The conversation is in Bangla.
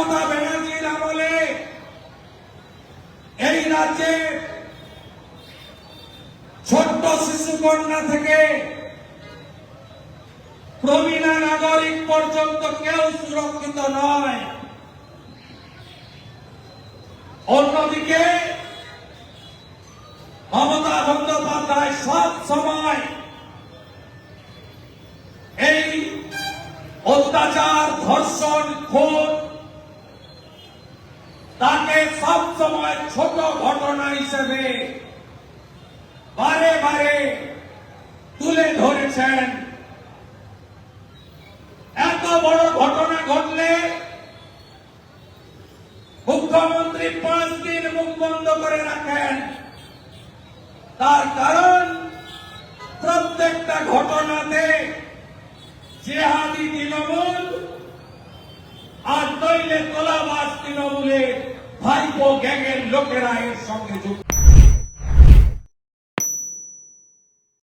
মমতা ব্যানার্জির আমলে এই রাজ্যে ছোট্ট শিশুকন্যা থেকে প্রবীণা নাগরিক পর্যন্ত কেউ সুরক্ষিত নয়। অন্যদিকে মমতা বন্দ্যোপাধ্যায় সব সময় এই অত্যাচার, ধর্ষণ, খুন তাকে সব সময় ছোট ঘটনা হিসেবে বারে বারে তুলে ধরেছেন। এত বড় ঘটনা ঘটলে মুখ্যমন্ত্রী 5 দিন মুখ বন্ধ করে রাখেন। তার কারণ প্রত্যেকটা ঘটনাতে জিহাদি তৃণমূল আর নইলে তোলাবাজ তৃণমূলের ভাইপো গ্যাংয়ের লোকেরা এর সঙ্গে যুক্ত।